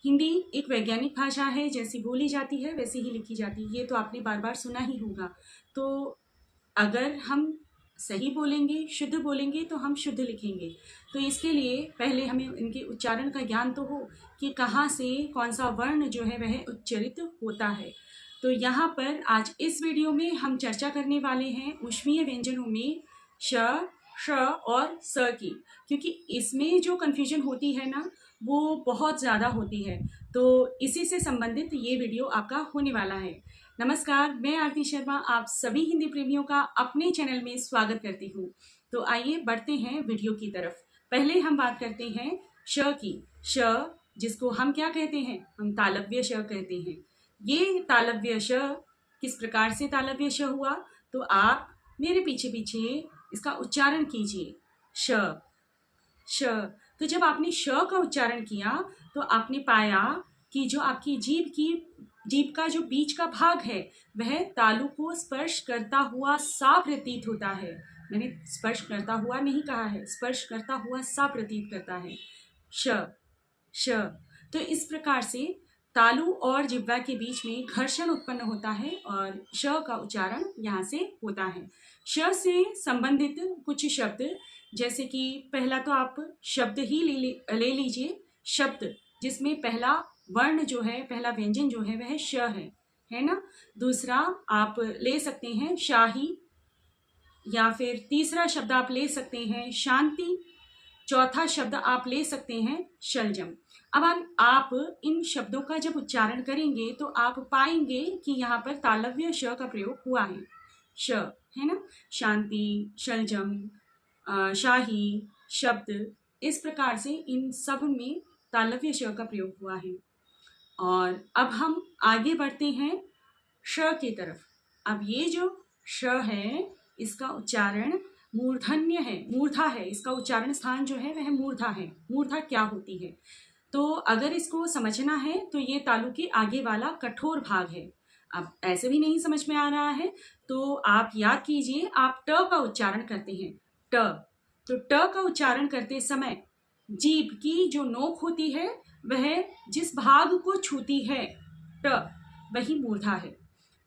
हिंदी एक वैज्ञानिक भाषा है, जैसी बोली जाती है वैसी ही लिखी जाती है। ये तो आपने बार बार सुना ही होगा। तो अगर हम सही बोलेंगे, शुद्ध बोलेंगे तो हम शुद्ध लिखेंगे। तो इसके लिए पहले हमें इनके उच्चारण का ज्ञान तो हो कि कहाँ से कौन सा वर्ण जो है वह उच्चरित होता है। तो यहाँ पर आज इस वीडियो में हम चर्चा करने वाले हैं ऊष्मीय व्यंजनों में श, श और स की, क्योंकि इसमें जो कन्फ्यूजन होती है ना वो बहुत ज़्यादा होती है। तो इसी से संबंधित ये वीडियो आपका होने वाला है। नमस्कार, मैं आरती शर्मा आप सभी हिंदी प्रेमियों का अपने चैनल में स्वागत करती हूँ। तो आइए बढ़ते हैं वीडियो की तरफ। पहले हम बात करते हैं श की। श जिसको हम क्या कहते हैं, हम तालव्य श कहते हैं। ये तालव्य श किस प्रकार से तालव्य श हुआ, तो आप मेरे पीछे पीछे इसका उच्चारण कीजिए। श श। तो जब आपने श का उच्चारण किया तो आपने पाया कि जो आपकी जीभ का जो बीच का भाग है वह तालु को स्पर्श करता हुआ सा प्रतीत होता है। मैंने स्पर्श करता हुआ नहीं कहा है, स्पर्श करता हुआ सा प्रतीत करता है। श श। तो इस प्रकार से तालु और जिह्वा के बीच में घर्षण उत्पन्न होता है और श का उच्चारण यहाँ से होता है। श से संबंधित कुछ शब्द, जैसे कि पहला तो आप शब्द ही ले लीजिए, शब्द जिसमें पहला वर्ण जो है, पहला व्यंजन जो है वह श है ना। दूसरा आप ले सकते हैं शाही, या फिर तीसरा शब्द आप ले सकते हैं शांति, चौथा शब्द आप ले सकते हैं शलजम। अब आप इन शब्दों का जब उच्चारण करेंगे तो आप पाएंगे कि यहाँ पर तालव्य श का प्रयोग हुआ है। श है ना, शांति, शलजम, शाही शब्द, इस प्रकार से इन सब में तालव्य श का प्रयोग हुआ है। और अब हम आगे बढ़ते हैं श की तरफ। अब ये जो श है इसका उच्चारण मूर्धन्य है, मूर्धा है। इसका उच्चारण स्थान जो है वह मूर्धा है। मूर्धा क्या होती है, तो अगर इसको समझना है तो ये तालु के आगे वाला कठोर भाग है। अब ऐसे भी नहीं समझ में आ रहा है तो आप याद कीजिए, आप ट का उच्चारण करते हैं, ट। तो ट का उच्चारण करते समय जीभ की जो नोक होती है वह जिस भाग को छूती है, ट, वही मूर्धा है।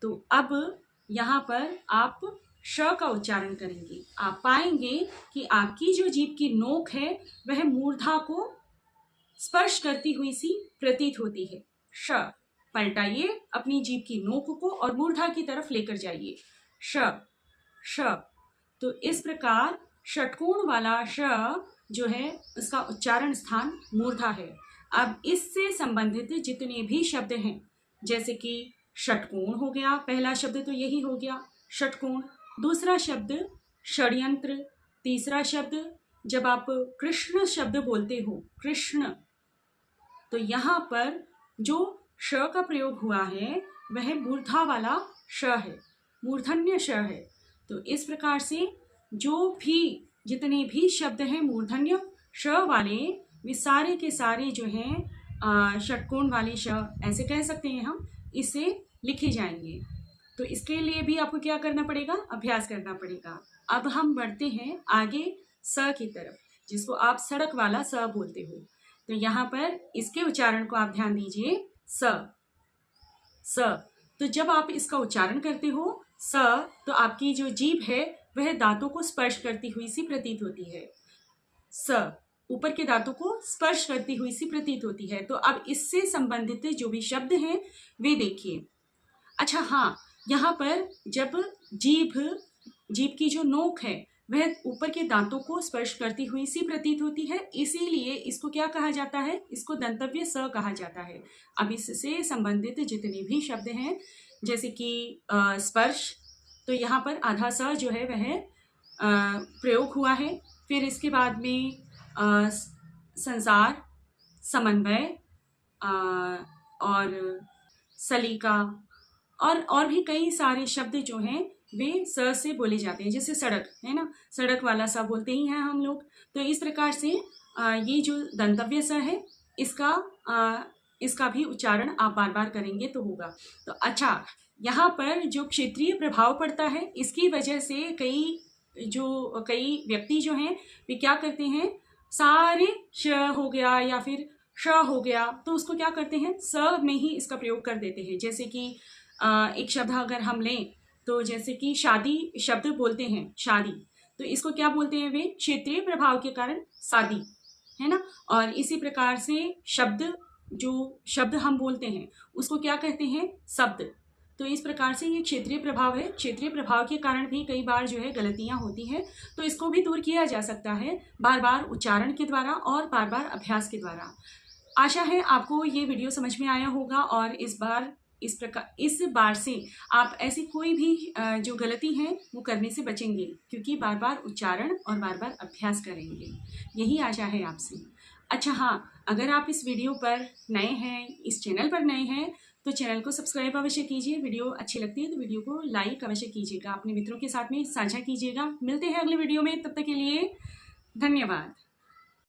तो अब यहाँ पर आप श का उच्चारण करेंगे, आप पाएंगे कि आपकी जो जीभ की नोक है वह मूर्धा को स्पर्श करती हुई सी प्रतीत होती है। श। पलटाइए अपनी जीभ की नोक को और मूर्धा की तरफ लेकर जाइए। श श। तो इस प्रकार षटकोण वाला श जो है उसका उच्चारण स्थान मूर्धा है। अब इससे संबंधित जितने भी शब्द हैं, जैसे कि षटकोण हो गया, पहला शब्द तो यही हो गया षटकोण। दूसरा शब्द षड्यंत्र। तीसरा शब्द जब आप कृष्ण शब्द बोलते हो, कृष्ण, तो यहाँ पर जो श का प्रयोग हुआ है वह मूर्धा वाला श है, मूर्धन्य श है। तो इस प्रकार से जो भी जितने भी शब्द हैं मूर्धन्य श वाले, वे सारे के सारे जो हैं षटकोण वाले श, ऐसे कह सकते हैं हम, इसे लिखे जाएंगे। तो इसके लिए भी आपको क्या करना पड़ेगा, अभ्यास करना पड़ेगा। अब हम बढ़ते हैं आगे स की तरफ, जिसको आप सड़क वाला स बोलते हो। तो यहाँ पर इसके उच्चारण को आप ध्यान दीजिए, स स। तो जब आप इसका उच्चारण करते हो स, तो आपकी जो जीभ है वह दांतों को स्पर्श करती हुई सी प्रतीत होती है। स ऊपर के दांतों को स्पर्श करती हुई सी प्रतीत होती है। तो अब इससे संबंधित जो भी शब्द हैं वे देखिए। अच्छा हाँ, यहाँ पर जब जीभ की जो नोक है वह ऊपर के दांतों को स्पर्श करती हुई सी प्रतीत होती है, इसीलिए इसको क्या कहा जाता है, इसको दंतव्य स कहा जाता है। अब इससे संबंधित जितने भी शब्द हैं, जैसे कि स्पर्श, तो यहाँ पर आधा स जो है वह प्रयोग हुआ है। फिर इसके बाद में संसार, समन्वय और सलीका और भी कई सारे शब्द जो हैं वे स से बोले जाते हैं। जैसे सड़क है ना, सड़क वाला सा बोलते ही हैं हम लोग। तो इस प्रकार से ये जो दंतव्य स है इसका भी उच्चारण आप बार बार करेंगे तो होगा। तो अच्छा, यहाँ पर जो क्षेत्रीय प्रभाव पड़ता है, इसकी वजह से कई व्यक्ति जो हैं वे क्या करते हैं, सारे श हो गया या फिर श हो गया तो उसको क्या करते हैं, स में ही इसका प्रयोग कर देते हैं। जैसे कि एक शब्द अगर हम लें तो जैसे कि शादी शब्द बोलते हैं, शादी, तो इसको क्या बोलते हैं वे, क्षेत्रीय प्रभाव के कारण शादी, है ना। और इसी प्रकार से शब्द, जो शब्द हम बोलते हैं उसको क्या कहते हैं, शब्द। तो इस प्रकार से ये क्षेत्रीय प्रभाव है। क्षेत्रीय प्रभाव के कारण भी कई बार जो है गलतियां होती हैं, तो इसको भी दूर किया जा सकता है बार बार उच्चारण के द्वारा और बार बार अभ्यास के द्वारा। आशा है आपको ये वीडियो समझ में आया होगा और इस बार से आप ऐसी कोई भी जो गलती है वो करने से बचेंगे, क्योंकि बार बार उच्चारण और बार बार अभ्यास करेंगे, यही आशा है आपसे। अच्छा हाँ, अगर आप इस वीडियो पर नए हैं, इस चैनल पर नए हैं, तो चैनल को सब्सक्राइब अवश्य कीजिए। वीडियो अच्छी लगती है तो वीडियो को लाइक अवश्य कीजिएगा, अपने मित्रों के साथ में साझा कीजिएगा। मिलते हैं अगले वीडियो में, तब तक के लिए धन्यवाद।